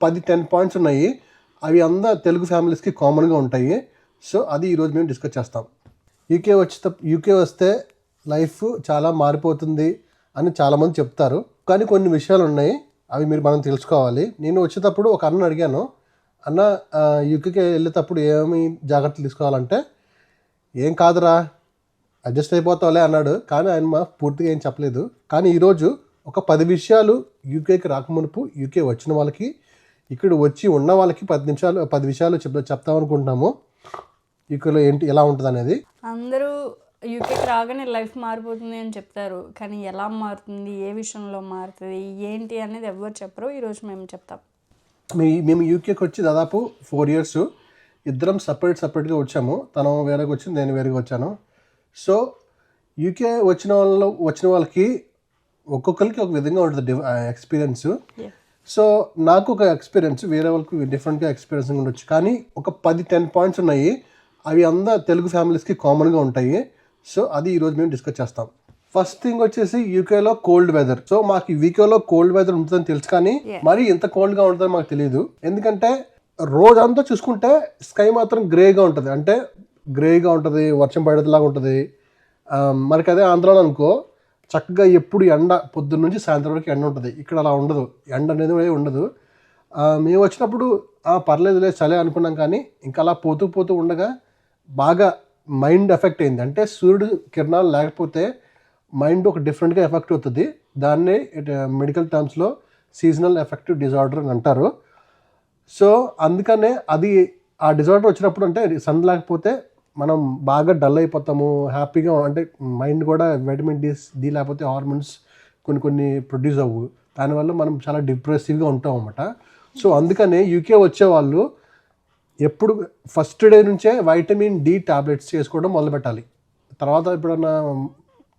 10 points ఉన్నాయి. అవి అంతా తెలుగు ఫ్యామిలీస్కి కామన్గా ఉంటాయి. సో అది ఈరోజు మేము డిస్కస్ చేస్తాం. యూకే వస్తే లైఫ్ చాలా మారిపోతుంది అని చాలామంది చెప్తారు, కానీ కొన్ని విషయాలు ఉన్నాయి, అవి మనం తెలుసుకోవాలి. నేను వచ్చేటప్పుడు ఒక అన్న అడిగాను, అన్న యూకేకి వెళ్ళేటప్పుడు ఏమి జాగ్రత్తలు తీసుకోవాలంటే, ఏం కాదురా అడ్జస్ట్ అయిపోతావులే అన్నాడు. కానీ ఆయన పూర్తిగా ఏం చెప్పలేదు. కానీ ఈరోజు ఒక 10 విషయాలు యూకేకి రాకమునుపు యూకే వచ్చిన వాళ్ళకి, ఇక్కడ వచ్చి ఉన్న వాళ్ళకి 10 విషయాలు చెప్తామనుకుంటున్నాము. యూకేలో ఏంటి ఎలా ఉంటుంది అనేది. అందరూ యూకేకి రాగానే లైఫ్ మారిపోతుంది అని చెప్తారు, కానీ ఎలా మారుతుంది, ఏ విషయంలో మారుతుంది, ఏంటి అనేది ఎవరు చెప్పరు. ఈరోజు మేము చెప్తాం. మేము యూకేకి వచ్చి దాదాపు 4 years, ఇద్దరం సపరేట్గా వచ్చాము. తను వేరేగా వచ్చింది, నేను వేరేగా వచ్చాను. సో యూకే వచ్చిన వాళ్ళకి ఒక్కొక్కరికి ఒక విధంగా ఉంటుంది ఎక్స్పీరియన్స్. సో నాకు ఒక ఎక్స్పీరియన్స్, వేరే వాళ్ళకి డిఫరెంట్గా ఎక్స్పీరియన్స్ ఉండొచ్చు. కానీ ఒక 10 పాయింట్స్ ఉన్నాయి, అవి అంతా తెలుగు ఫ్యామిలీస్కి కామన్గా ఉంటాయి. సో అది ఈరోజు మేము డిస్కస్ చేస్తాం. ఫస్ట్ థింగ్ వచ్చేసి యూకేలో కోల్డ్ వెదర్. సో మాకు యూకేలో కోల్డ్ వెదర్ ఉంటుందని తెలుసు, కానీ మరి ఎంత కోల్డ్గా ఉంటుందో మాకు తెలియదు. ఎందుకంటే రోజంతా చూసుకుంటే స్కై మాత్రం గ్రేగా ఉంటుంది, అంటే గ్రేగా ఉంటుంది, వర్షం పడేలాగా ఉంటుంది. మనకి అదే ఆంధ్రాలో అనుకో చక్కగా ఎప్పుడు ఎండ, పొద్దున్న నుంచి సాయంత్రం వరకు ఎండ ఉంటుంది. ఇక్కడ అలా ఉండదు, ఎండ అనేది ఉండదు. మేము వచ్చినప్పుడు పర్లేదులే చలే అనుకున్నాం, కానీ ఇంకా అలా పోతూ ఉండగా బాగా మైండ్ ఎఫెక్ట్ అయింది. అంటే సూర్యుడు కిరణాలు లేకపోతే మైండ్ ఒక డిఫరెంట్గా ఎఫెక్ట్ అవుతుంది. దాన్నే మెడికల్ టర్మ్స్లో సీజనల్ ఎఫెక్టివ్ డిజార్డర్ అని అంటారు. సో అందుకనే అది ఆ డిజార్డర్ వచ్చినప్పుడు, అంటే సన్ లేకపోతే మనం బాగా డల్ అయిపోతాము, హ్యాపీగా, అంటే మైండ్ కూడా వైటమిన్ డి లేకపోతే హార్మోన్స్ కొన్ని ప్రొడ్యూస్ అవ్వు, దానివల్ల మనం చాలా డిప్రెసివ్గా ఉంటాం అన్నమాట. సో అందుకనే యూకే వచ్చేవాళ్ళు ఎప్పుడు ఫస్ట్ డే నుంచే వైటమిన్ డి టాబ్లెట్స్ చేసుకోవడం మొదలు పెట్టాలి.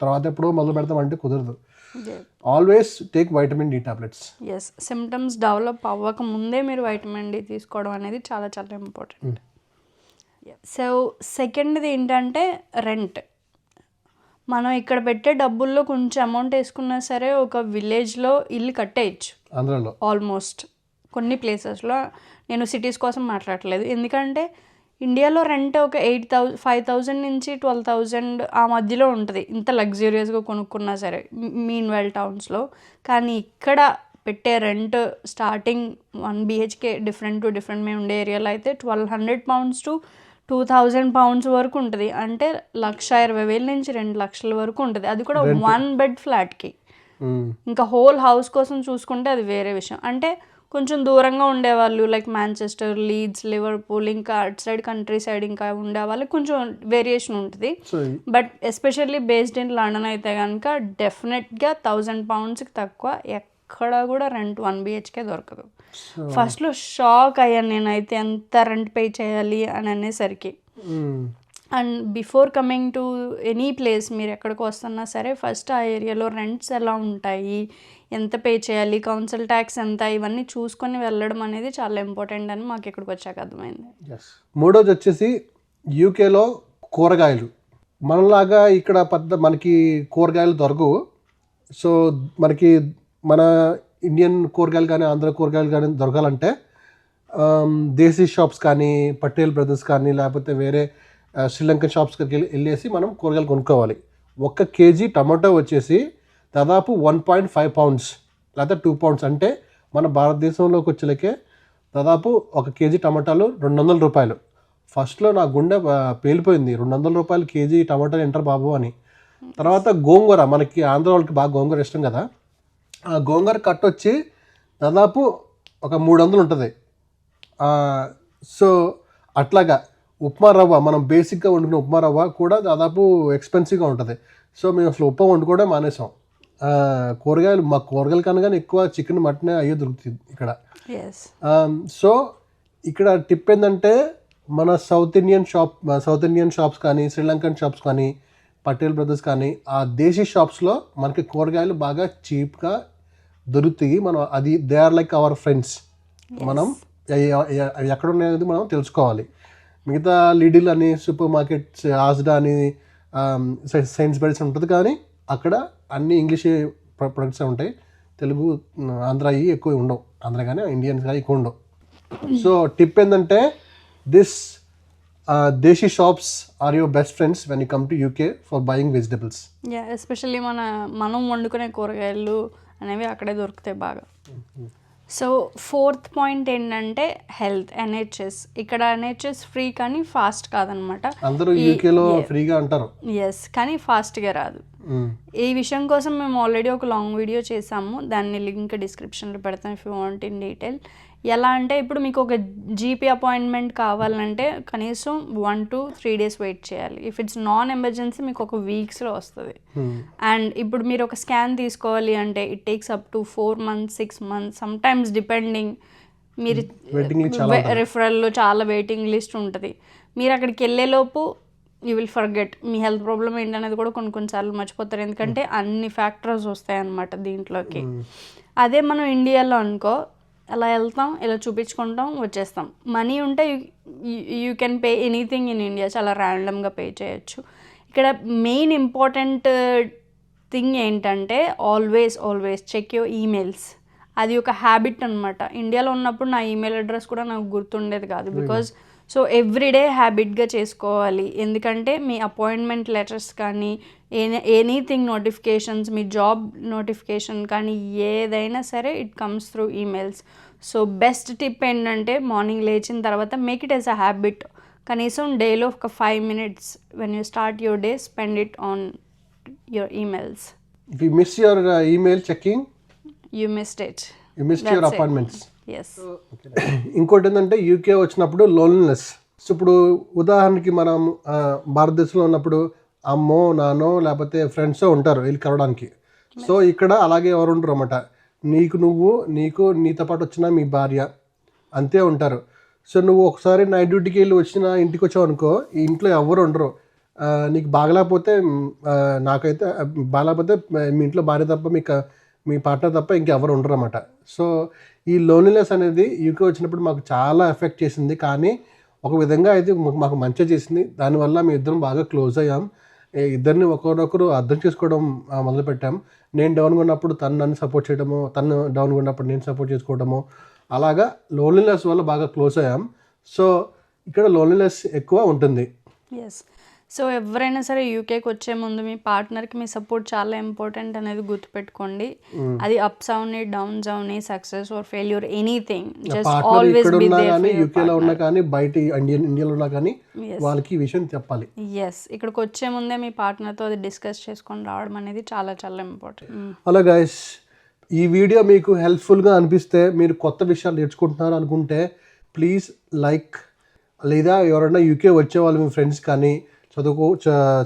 తర్వాత ఎప్పుడో మొదలు పెడతామంటే కుదరదు. Always take vitamin D tablets. Yes, symptoms develop అవ్వక ముందే మీరు వైటమిన్ డి తీసుకోవడం అనేది చాలా చాలా ఇంపార్టెంట్. సో సెకండ్ది ఏంటంటే రెంట్. మనం ఇక్కడ పెట్టే డబ్బుల్లో కొంచెం అమౌంట్ వేసుకున్నా సరే ఒక విలేజ్లో ఇల్లు కట్టేయచ్చు ఆంధ్రాలో ఆల్మోస్ట్. కొన్ని ప్లేసెస్లో, నేను సిటీస్ కోసం మాట్లాడట్లేదు, ఎందుకంటే ఇండియాలో రెంట్ ఒక 5,000 నుంచి 12,000 ఆ మధ్యలో ఉంటుంది, ఇంత లగ్జూరియస్గా కొనుక్కున్నా సరే మీన్ వెల్ టౌన్స్లో. కానీ ఇక్కడ పెట్టే రెంట్ స్టార్టింగ్ 1 BHK డిఫరెంట్ మేము ఉండే ఏరియాలో అయితే £1,200 to £2,000 వరకు ఉంటుంది. అంటే 1,20,000 నుంచి 2 లక్షల వరకు ఉంటుంది. అది కూడా 1 bed ఫ్లాట్కి. ఇంకా హోల్ హౌస్ కోసం చూసుకుంటే అది వేరే విషయం. అంటే కొంచెం దూరంగా ఉండేవాళ్ళు లైక్ మాంచెస్టర్, లీడ్స్, లివర్పూల్, ఇంకా అటు సైడ్ కంట్రీ సైడ్ ఇంకా ఉండే వాళ్ళకి కొంచెం వేరియేషన్ ఉంటుంది. But especially based in London అయితే కనుక డెఫినెట్గా £1,000కి తక్కువ ఎక్కడ కూడా రెంట్ 1 BHK దొరకదు. ఫస్ట్లో షాక్ అయ్యాను నేనైతే, ఎంత రెంట్ పే చేయాలి అని అనేసరికి. And before coming to any place, మీరు ఎక్కడికి వస్తున్నా సరే ఫస్ట్ ఆ ఏరియాలో రెంట్స్ ఎలా ఉంటాయి, ఎంత పే చేయాలి, కౌన్సిల్ ట్యాక్స్ ఎంత, ఇవన్నీ చూసుకొని వెళ్ళడం అనేది చాలా ఇంపార్టెంట్ అని మాకు ఇక్కడికి వచ్చాక అర్థమైంది. మూడోది వచ్చేసి యూకేలో కూరగాయలు. మనలాగా ఇక్కడ మనకి కూరగాయలు దొరకవు. సో మనకి మన ఇండియన్ కూరగాయలు కానీ ఆంధ్ర కూరగాయలు కానీ దొరకాలంటే దేశీ షాప్స్ కానీ, పటేల్ బ్రదర్స్ కానీ, లేకపోతే వేరే శ్రీలంకన్ షాప్స్కి వెళ్ళేసి మనం కూరగాయలు కొనుక్కోవాలి. 1 kg టమాటో వచ్చేసి దాదాపు 1.5 pounds లేదా 2 pounds. అంటే మన భారతదేశంలోకి వచ్చేలకే దాదాపు 1 kg టమాటాలు ₹200. ఫస్ట్లో నా గుండె పేలిపోయింది, ₹200 kg టమాటాలు ఎంటర్ బాబు అని. తర్వాత గోంగూర, మనకి ఆంధ్ర వాళ్ళకి బాగా గోంగూర ఇష్టం కదా, ఆ గోంగూర కట్ట వచ్చి దాదాపు ఒక 300 ఉంటుంది. సో అట్లాగా ఉప్మా రవ్వ, మనం బేసిక్గా వండుకునే ఉప్మా రవ్వ కూడా దాదాపు ఎక్స్పెన్సివ్గా ఉంటుంది. సో మేము అసలు ఉప్మా వండుకోవడం మానేసాం. కూరగాయలు కన్నా ఎక్కువ చికెన్, మటన్ అయ్యో దొరుకుతుంది ఇక్కడ. సో ఇక్కడ టిప్ ఏంటంటే, మన సౌత్ ఇండియన్ షాప్స్ కానీ, శ్రీలంకన్ షాప్స్ కానీ, పటేల్ బ్రదర్స్ కానీ, ఆ దేశీ షాప్స్లో మనకి కూరగాయలు బాగా చీప్గా దొరుకుతాయి. మనం అది they are like our friends. మనం అవి ఎక్కడ ఉన్నాయనేది మనం తెలుసుకోవాలి. మిగతా లిడిల్ అని, సూపర్ మార్కెట్స్, ఆస్డా అని, సైన్స్బరీస్ ఉంటుంది, కానీ అక్కడ అన్ని ఇంగ్లీష్ ప్రొడక్ట్స్ ఉంటాయి, తెలుగు ఆంధ్ర ఎక్కువ ఉండవు. అందరూ కానీ ఇండియన్స్ కానీ ఎక్కువ ఉండవు. సో టిప్ ఏంటంటే this desi shops are your best friends when you come to UK for buying vegetables. Yeah, especially మనం వండుకునే కూరగాయలు అనేవి అక్కడే దొరుకుతాయి బాగా. సో 4th పాయింట్ ఏంటంటే హెల్త్. ఎన్హెచ్ఎస్ ఇక్కడ ఎన్హెచ్ఎస్ ఫ్రీ కానీ ఫాస్ట్ కాదనమాట. అందరూ యూకేలో ఫ్రీగా అంటారు. ఎస్, కానీ ఫాస్ట్గా రాదు. ఈ విషయం కోసం మేము ఆల్రెడీ ఒక లాంగ్ వీడియో చేసాము, దాన్ని లింక్ డిస్క్రిప్షన్లో పెడతాం if you want in detail. ఎలా అంటే ఇప్పుడు మీకు ఒక జీపీ అపాయింట్మెంట్ కావాలంటే కనీసం 1 to 3 days వెయిట్ చేయాలి. ఇఫ్ ఇట్స్ నాన్ ఎమర్జెన్సీ మీకు ఒక వీక్స్లో వస్తుంది. అండ్ ఇప్పుడు మీరు ఒక స్కాన్ తీసుకోవాలి అంటే it takes up to 4 months 6 months sometimes depending. మీరు రిఫరల్లో చాలా వెయిటింగ్ లిస్ట్ ఉంటుంది. మీరు అక్కడికి వెళ్ళేలోపు యూ విల్ ఫర్గెట్ మీ హెల్త్ ప్రాబ్లమ్ ఏంటనేది కూడా కొన్నిసార్లు మర్చిపోతారు, ఎందుకంటే అన్ని ఫ్యాక్టర్స్ వస్తాయి అన్నమాట దీంట్లోకి. అదే మనం ఇండియాలో అనుకో, అలా వెళ్తాం, ఇలా చూపించుకుంటాం, వచ్చేస్తాం. మనీ ఉంటే you can pay anything in India, చాలా ర్యాండమ్గా పే చేయొచ్చు. ఇక్కడ మెయిన్ ఇంపార్టెంట్ థింగ్ ఏంటంటే ఆల్వేస్ చెక్ యువర్ ఈమెయిల్స్. అది ఒక హ్యాబిట్ అనమాట. ఇండియాలో ఉన్నప్పుడు నా ఈమెయిల్ అడ్రస్ కూడా నాకు గుర్తుండేది కాదు, బికాజ్ సో ఎవ్రీడే హ్యాబిట్గా చేసుకోవాలి. ఎందుకంటే మీ అపాయింట్మెంట్ లెటర్స్ కానీ ఎనీథింగ్ నోటిఫికేషన్స్, మీ జాబ్ నోటిఫికేషన్ కానీ ఏదైనా సరే it comes through emails. So best tip ఏంటంటే మార్నింగ్ లేచిన తర్వాత make it as a habit. కనీసం డేలో ఒక 5 minutes when you start your day spend it on your emails. If you miss your email checking you missed it, you missed your appointments. Yes. ఇంకోటి ఏంటంటే UK వచ్చినప్పుడు loneliness. So ఇప్పుడు ఉదాహరణకి మనం భారతదేశంలో ఉన్నప్పుడు అమ్మో నాన్నో లేకపోతే ఫ్రెండ్సో ఉంటారు వెళ్ళి కలవడానికి. సో ఇక్కడ అలాగే ఎవరు ఉండరు అన్నమాట. నీకు నీతో పాటు వచ్చిన మీ భార్య అంతే ఉంటారు. సో నువ్వు ఒకసారి నైట్ డ్యూటీకి వెళ్ళి ఇంటికి వచ్చావు అనుకో, ఈ ఇంట్లో ఎవరు ఉండరు. నీకు బాగలేకపోతే నాకైతే బాగలేకపోతే మీ ఇంట్లో భార్య తప్ప మీ పార్ట్నర్ తప్ప ఇంకెవరు ఉండరు అన్నమాట. సో ఈ లోన్లీనెస్ అనేది యూకే వచ్చినప్పుడు మాకు చాలా ఎఫెక్ట్ చేసింది, కానీ ఒక విధంగా అయితే మాకు మంచిగా చేసింది. దానివల్ల మేము ఇద్దరం బాగా క్లోజ్ అయ్యాం. ఇద్దరిని ఒకరొకరు అర్థం చేసుకోవడం మొదలుపెట్టాం. నేను డౌన్గా ఉన్నప్పుడు తను నన్ను సపోర్ట్ చేయడము, తను డౌన్గా ఉన్నప్పుడు నేను సపోర్ట్ చేసుకోవడము, అలాగా లోన్లీనెస్ వల్ల బాగా క్లోజ్ అయ్యాం. సో ఇక్కడ లోన్లీనెస్ ఎక్కువ ఉంటుంది. ఎస్. సో ఎవరైనా సరే యూకేకి వచ్చే ముందు మీ పార్ట్నర్కి మీ సపోర్ట్ చాలా ఇంపార్టెంట్ అనేది గుర్తుపెట్టుకోండి. అది అప్స్ అవని, డౌన్స్ అవని, success or failure, anything, just always be there for your యూకేలో ఉన్నా కానీ బయట ఇండియాలో ఉన్నా కానీ వాళ్ళకి ఈ విషయం చెప్పాలి. ఎస్, ఇక్కడికి వచ్చే ముందే మీ పార్ట్నర్తో అది డిస్కస్ చేసుకొని రావడం అనేది చాలా చాలా ఇంపార్టెంట్. హలో గైస్, ఈ వీడియో మీకు హెల్ప్ఫుల్గా అనిపిస్తే, మీరు కొత్త విషయాలు నేర్చుకుంటున్నారు అనుకుంటే ప్లీజ్ లైక్, లేదా ఎవరైనా యూకే వచ్చే వాళ్ళు మీ ఫ్రెండ్స్ కానీ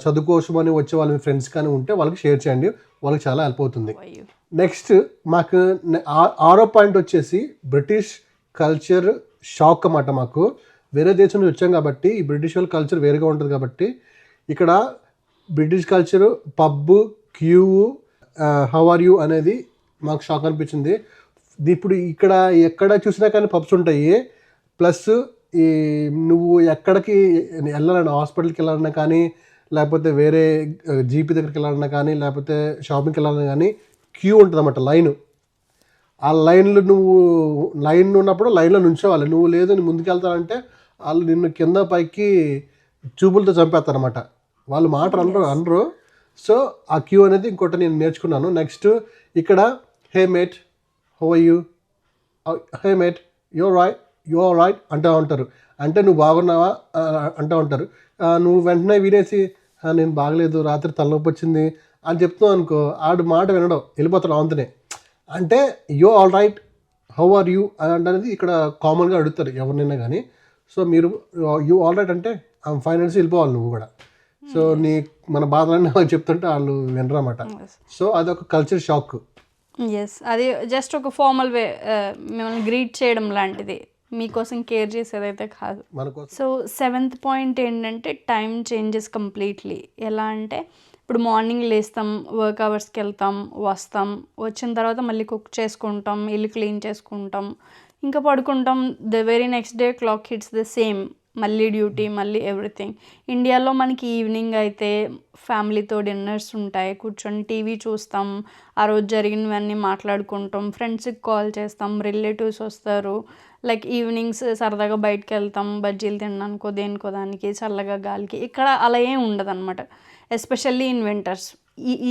చదువుకోసమని వచ్చే వాళ్ళు మీ ఫ్రెండ్స్ కానీ ఉంటే వాళ్ళకి షేర్ చేయండి, వాళ్ళకి చాలా హెల్ప్ అవుతుంది. నెక్స్ట్ మాకు 6వ పాయింట్ వచ్చేసి బ్రిటిష్ కల్చర్ షాక్ అన్నమాట. మాకు వేరే దేశం నుంచి వచ్చాం కాబట్టి ఈ బ్రిటిష్ వాళ్ళ కల్చర్ వేరేగా ఉంటుంది కాబట్టి ఇక్కడ British culture, pub, queue, how are you అనేది మాకు షాక్ అనిపించింది. ఇప్పుడు ఇక్కడ ఎక్కడ చూసినా కానీ పబ్స్ ఉంటాయి, ప్లస్ ఈ నువ్వు ఎక్కడికి వెళ్ళాలన్నా, హాస్పిటల్కి వెళ్ళాలన్నా కానీ, లేకపోతే వేరే జీపీ దగ్గరికి వెళ్ళాలన్నా కానీ, లేకపోతే షాపింగ్కి వెళ్ళాలన్నా కానీ క్యూ ఉంటుంది అన్నమాట, లైన్. ఆ లైన్లో నువ్వు ఉన్నప్పుడు లైన్లో నుంచోవాలి. నువ్వు లేదు నువ్వు ముందుకు వెళ్తానంటే వాళ్ళు నిన్ను కింద పైకి చూపులతో చంపేస్తారనమాట. వాళ్ళు మాట అనరు. సో ఆ క్యూ అనేది ఇంకోటి నేను నేర్చుకున్నాను. నెక్స్ట్ ఇక్కడ hey mate, how are you, hey mate, you are right అంటూ ఉంటారు. అంటే నువ్వు బాగున్నావా అంటూ ఉంటారు. నువ్వు వెంటనే వినేసి నేను బాగలేదు, రాత్రి తలనొప్పి వచ్చింది అని చెప్తున్నావు అనుకో, ఆడు మాట వినడం, వెళ్ళిపోతాడు అంతనే. అంటే you all right, how are you అనేది ఇక్కడ కామన్గా అడుగుతారు ఎవరినైనా కానీ. సో మీరు యూ ఆల్ రైట్ అంటే ఫైన్ అనేసి వెళ్ళిపోవాలి నువ్వు కూడా. సో మన బాధలన్నీ వాళ్ళు చెప్తుంటే వాళ్ళు వినరు అన్నమాట. సో అదొక కల్చర్ షాక్. ఎస్, అది జస్ట్ ఒక ఫార్మల్ వే మిమ్మల్ని గ్రీట్ చేయడం లాంటిది, మీకోసం కేర్ చేసేదైతే కాదు. సో 7th పాయింట్ ఏంటంటే టైం చేంజెస్ కంప్లీట్లీ. ఎలా అంటే ఇప్పుడు మార్నింగ్ లేస్తాం, వర్క్ అవర్స్కి వెళ్తాం, వస్తాం, వచ్చిన తర్వాత మళ్ళీ కుక్ చేసుకుంటాం, ఇల్లు క్లీన్ చేసుకుంటాం, ఇంకా పడుకుంటాం. The very next day clock hits the same. మళ్ళీ డ్యూటీ, మళ్ళీ ఎవ్రీథింగ్. ఇండియాలో మనకి ఈవినింగ్ అయితే ఫ్యామిలీతో డిన్నర్స్ ఉంటాయి, కూర్చొని టీవీ చూస్తాం, ఆ రోజు జరిగినవన్నీ మాట్లాడుకుంటాం, ఫ్రెండ్స్కి కాల్ చేస్తాం, రిలేటివ్స్ వస్తారు, లైక్ ఈవినింగ్స్ సరదాగా బయటకు వెళ్తాం బజ్జీలు తినడానికో దేనికో దానికి చల్లగా గాలికి. ఇక్కడ అలా ఏం ఉండదు అనమాట, ఎస్పెషల్లీ ఇన్ వింటర్స్.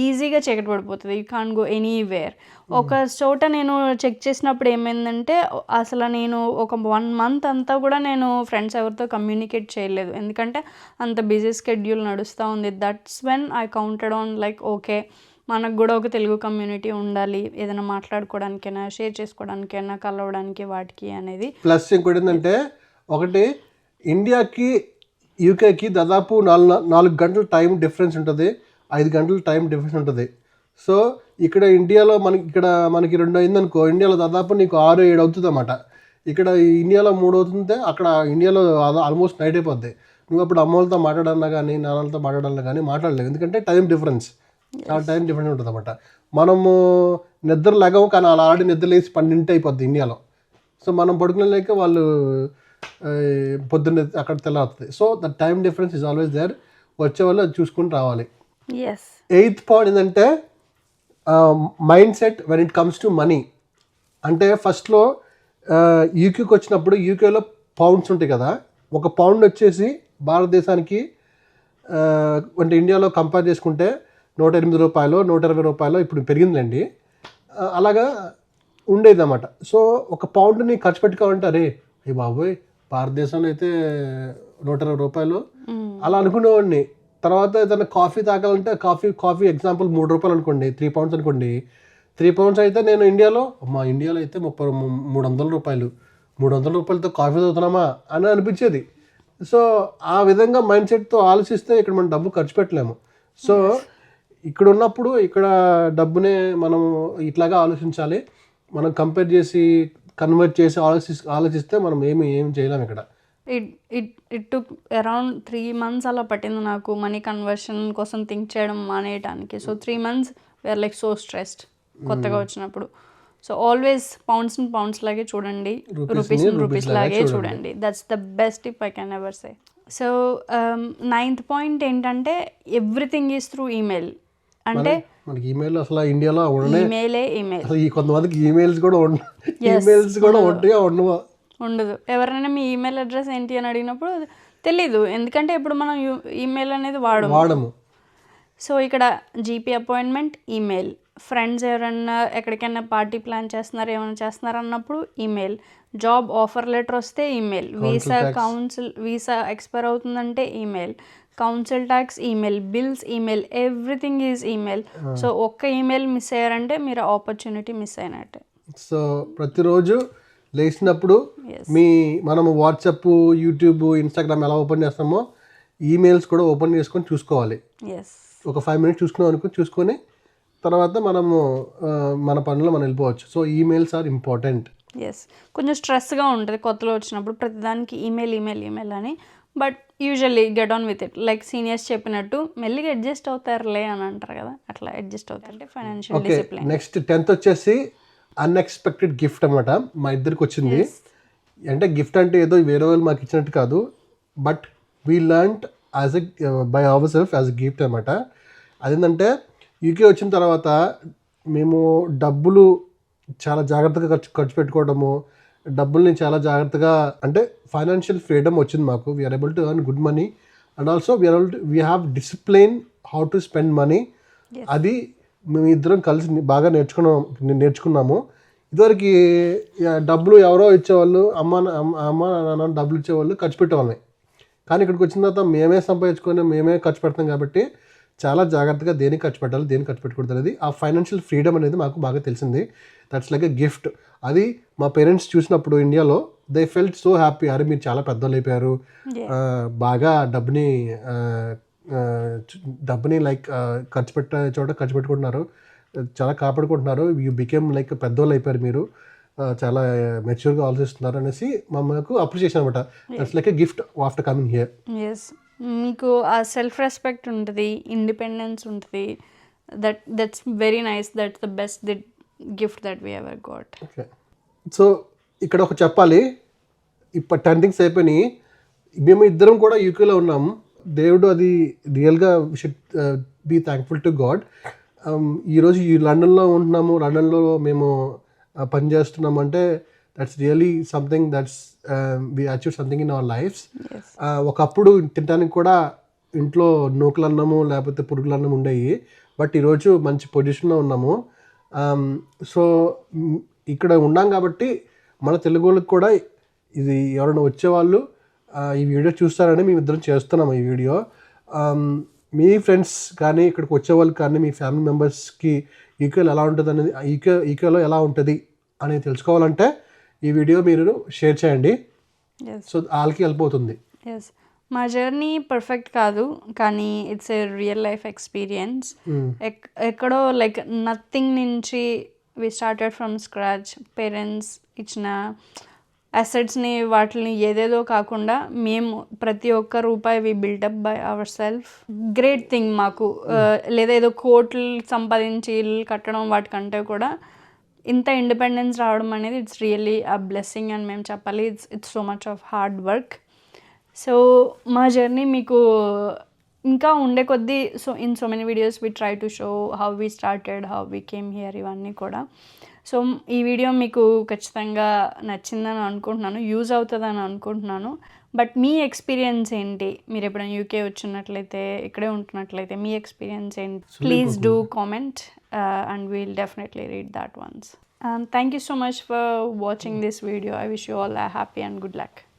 ఈజీగా చీకటి పడిపోతుంది, యూ కాంట్ గో ఎనీవేర్. ఒక చోట నేను చెక్ చేసినప్పుడు ఏమైందంటే అసలు నేను ఒక 1 month అంతా కూడా నేను ఫ్రెండ్స్ ఎవరితో కమ్యూనికేట్ చేయలేదు, ఎందుకంటే అంత బిజీ స్కెడ్యూల్ నడుస్తూ ఉంది. That's when I counted on like okay, మనకు కూడా ఒక తెలుగు కమ్యూనిటీ ఉండాలి, ఏదైనా మాట్లాడుకోవడానికైనా, షేర్ చేసుకోవడానికైనా, కలవడానికి వాటికి అనేది. ప్లస్ ఇంకోటి ఏంటంటే, ఒకటి ఇండియాకి యూకేకి దాదాపు 4 గంటల టైం డిఫరెన్స్ ఉంటుంది, 5 గంటల టైం డిఫరెన్స్ ఉంటుంది. సో ఇక్కడ ఇండియాలో మనకి 2 అయిందనుకో, ఇండియాలో దాదాపు నీకు 6-7 అవుతుంది అన్నమాట. ఇక్కడ ఇండియాలో 3 అవుతుంటే అక్కడ ఇండియాలో ఆల్మోస్ట్ నైట్ అయిపోద్ది. నువ్వు అప్పుడు అమ్మలతో మాట్లాడాలన్నా కానీ నాన్నలతో మాట్లాడాలన్నా కానీ మాట్లాడలేవు, ఎందుకంటే టైం డిఫరెన్స్, చాలా టైం డిఫరెన్స్ ఉంటుంది అన్నమాట. మనము నిద్ర లేగము, కానీ అలా ఆల్రెడీ నిద్ర లేసి 12 అయిపోద్ది ఇండియాలో. సో మనం పడుకునేలేక వాళ్ళు పొద్దున్న అక్కడ తెల్లవుతుంది. So the time difference is always there, వచ్చే వాళ్ళు అది చూసుకుని రావాలి. ఎస్. 8th పాయింట్ ఏంటంటే mindset when it comes to money. అంటే ఫస్ట్లో యూకేకి వచ్చినప్పుడు యూకేలో పౌండ్స్ ఉంటాయి కదా, ఒక పౌండ్ వచ్చేసి భారతదేశానికి అంటే ఇండియాలో కంపేర్ చేసుకుంటే 108 రూపాయలు 120 రూపాయలు ఇప్పుడు పెరిగిందండి, అలాగా ఉండేది అన్నమాట. సో ఒక పౌండ్ని ఖర్చు పెట్టుకోవాలంటే అరే ఏ బాబోయ్ భారతదేశంలో అయితే 120 రూపాయలు అలా అనుకునేవాడిని. తర్వాత ఏదైనా కాఫీ తాగాలంటే కాఫీ ఎగ్జాంపుల్ 3 రూపాయలు అనుకోండి, 3 pounds అనుకోండి, 3 pounds అయితే నేను ఇండియాలో అయితే 300 రూపాయలు, 300 రూపాయలతో కాఫీ తాగుతున్నామా అని అనిపించేది. సో ఆ విధంగా మైండ్ సెట్తో ఆలోచిస్తే ఇక్కడ మనం డబ్బు ఖర్చు పెట్టలేము. సో ఇక్కడ ఉన్నప్పుడు ఇక్కడ డబ్బునే మనం ఇట్లాగా ఆలోచించాలి, మనం కంపేర్ చేసి కన్వర్ట్ చేసి ఆలోచిస్తే మనం ఏమి చేయలేము ఇక్కడ. ఇట్ టుక్ అరౌండ్ 3 months అలా పట్టింది నాకు మనీ కన్వర్షన్ కోసం థింక్ చేయడం మానేయడానికి. So 3 months were like so stressed కొత్తగా వచ్చినప్పుడు. సో ఆల్వేస్ పౌండ్స్ లాగే చూడండి, రూపీస్ లాగే చూడండి. That's the best tip I can ever say. So 9th point ఏంటంటే ఎవ్రీథింగ్ ఈజ్ త్రూ ఈమెయిల్. అంటే మనకి ఈమెయిల్ అసలు ఇండియాలో ఈమెయిల్ ఈ కొంతమందికి ఈమెయిల్స్ కూడా ఉండదు. ఎవరైనా మీ ఈమెయిల్ అడ్రస్ ఏంటి అని అడిగినప్పుడు తెలీదు, ఎందుకంటే ఇప్పుడు మనం ఈమెయిల్ అనేది వాడము. సో ఇక్కడ జీపీ అపాయింట్మెంట్ ఈమెయిల్, ఫ్రెండ్స్ ఎవరైనా ఎక్కడికైనా పార్టీ ప్లాన్ చేస్తున్నారు, ఏమైనా చేస్తున్నారు అన్నప్పుడు ఈమెయిల్, జాబ్ ఆఫర్ లెటర్ వస్తే ఈమెయిల్, వీసా ఎక్స్పైర్ అవుతుందంటే email, council tax email, bills email, everything is email. So ఒక్క ఈమెయిల్ మిస్ అయ్యారంటే మీరు ఆపర్చునిటీ మిస్ అయినట్టే. సో ప్రతిరోజు లేచినప్పుడు మనము వాట్సాప్, యూట్యూబ్, ఇన్స్టాగ్రామ్ ఎలా ఓపెన్ చేస్తామో ఈమెయిల్స్ కూడా ఓపెన్ చేసుకొని చూసుకోవాలి. ఒక 5 minutes చూసుకొని తర్వాత మనము మన పనులు మనం వెళ్ళిపోవచ్చు. So emails are important. కొంచెం స్ట్రెస్గా ఉంటుంది కొత్తలో వచ్చినప్పుడు ప్రతిదానికి ఈమెయిల్ అని, but usually get on with it. Like seniors చెప్పినట్టు మెల్లిగా అడ్జస్ట్ అవుతారులే అని అంటారు కదా, అట్లా అడ్జస్ట్ అవుతారంటే ఫైనాన్షియల్ డిసిప్లిన్. నెక్స్ట్ 10th వచ్చేసి అన్ఎక్స్పెక్టెడ్ గిఫ్ట్ అనమాట. మా ఇద్దరికి వచ్చింది. అంటే గిఫ్ట్ అంటే ఏదో వేరే వాళ్ళు మాకు ఇచ్చినట్టు కాదు, but we learned by our self as a gift అనమాట. అదేంటంటే యూకే వచ్చిన తర్వాత మేము డబ్బులు చాలా జాగ్రత్తగా ఖర్చు పెట్టుకోవడము, డబ్బుల్ని చాలా జాగ్రత్తగా, అంటే ఫైనాన్షియల్ ఫ్రీడమ్ వచ్చింది మాకు. We are able to earn good money and also we have discipline how to spend money. అది మేము ఇద్దరం కలిసి బాగా నేర్చుకున్నాము. ఇదివరకు డబ్బులు ఎవరో ఇచ్చేవాళ్ళు, అమ్మ నాన్న డబ్బులు ఇచ్చేవాళ్ళు, ఖర్చు పెట్టేవాళ్ళని. కానీ ఇక్కడికి వచ్చిన తర్వాత మేమే సంపాదించుకొని మేమే ఖర్చు పెడతాం కాబట్టి చాలా జాగ్రత్తగా దేనికి ఖర్చు పెట్టాలి, దేనికి ఖర్చు పెట్టకూడదు అనేది ఆ ఫైనాన్షియల్ ఫ్రీడమ్ అనేది మాకు బాగా తెలిసింది. That's like a gift. అది మా పేరెంట్స్ చూసినప్పుడు ఇండియాలో దే ఫెల్ట్ సో హ్యాపీ. అరే మీరు చాలా పెద్దోళ్ళు అయిపోయారు, బాగా డబ్బుని లైక్ ఖర్చు పెట్టే చోట ఖర్చు పెట్టుకుంటున్నారు, చాలా కాపాడుకుంటున్నారు, యూ బికేమ్ లైక్ పెద్దోళ్ళు అయిపోయారు, మీరు చాలా మెచ్యూర్గా ఆలోచిస్తున్నారు అనేసి మాకు అప్రిషియేషన్ అనమాట. That's like a gift after coming here. మీకు ఆ సెల్ఫ్ రెస్పెక్ట్ ఉంటుంది, ఇండిపెండెన్స్ ఉంటుంది. That's very nice. That's the best gift that we ever got. Okay, so ఇక్కడ ఒక చెప్పాలి, ఇప్పుడు 10 things అయిపోయినాయి. మేము ఇద్దరం కూడా యూకేలో ఉన్నాము. దేవుడు అది రియల్గా should be thankful to God. ఈరోజు ఈ లండన్లో ఉంటున్నాము, లండన్లో మేము పని చేస్తున్నాము అంటే that's really something that's we achieve something in our lives. ఒకప్పుడు తినడానికి కూడా ఇంట్లో నూకలు అన్నము లేకపోతే పురుగులు అన్నం ఉండేవి, బట్ ఈరోజు మంచి పొజిషన్లో ఉన్నాము. సో ఇక్కడ ఉన్నాం కాబట్టి మన తెలుగు వాళ్ళకి కూడా ఇది ఎవరైనా వచ్చేవాళ్ళు ఈ వీడియో చూస్తారని మేము ఇద్దరం చేస్తున్నాము ఈ వీడియో. మీ ఫ్రెండ్స్ కానీ ఇక్కడికి వచ్చే వాళ్ళకి కానీ మీ ఫ్యామిలీ మెంబర్స్కి ఈక్వల్ ఎలా ఉంటుంది అనేది ఈక్వల్లో ఎలా ఉంటుంది అనేది తెలుసుకోవాలంటే ఈ వీడియో మీరు షేర్ చేయండి. సో వాళ్ళకి హెల్ప్ అవుతుంది. ఎస్, మా జర్నీ పర్ఫెక్ట్ కాదు కానీ it's a real life experience. ఎక్కడో లైక్ నథింగ్ నుంచి we started from scratch. Parents ఇచ్చిన అసెట్స్ని వాటిని ఏదేదో కాకుండా మేము ప్రతి ఒక్క రూపాయి we build up by our self. Great thing మాకు. లేదా ఏదో కోట్లు సంపాదించి ఇల్లు కట్టడం వాటికంటే కూడా ఇంత ఇండిపెండెన్స్ రావడం అనేది ఇట్స్ రియల్లీ అ బ్లెస్సింగ్ అని మేము చెప్పాలి. It's so much of hard work. So మా జర్నీ మీకు ఇంకా ఉండే కొద్దీ in so many videos we try to show how we started, how we came here, ఇవన్నీ కూడా. సో ఈ వీడియో మీకు ఖచ్చితంగా నచ్చిందని అనుకుంటున్నాను, యూజ్ అవుతుందని అనుకుంటున్నాను. బట్ మీ ఎక్స్పీరియన్స్ ఏంటి? మీరు ఎప్పుడైనా యూకే వచ్చినట్లయితే, ఇక్కడే ఉంటున్నట్లయితే మీ ఎక్స్పీరియన్స్ ఏంటి? Please do comment and we'll definitely read that once. Thank you so much for watching this video. I wish you all a happy and good luck.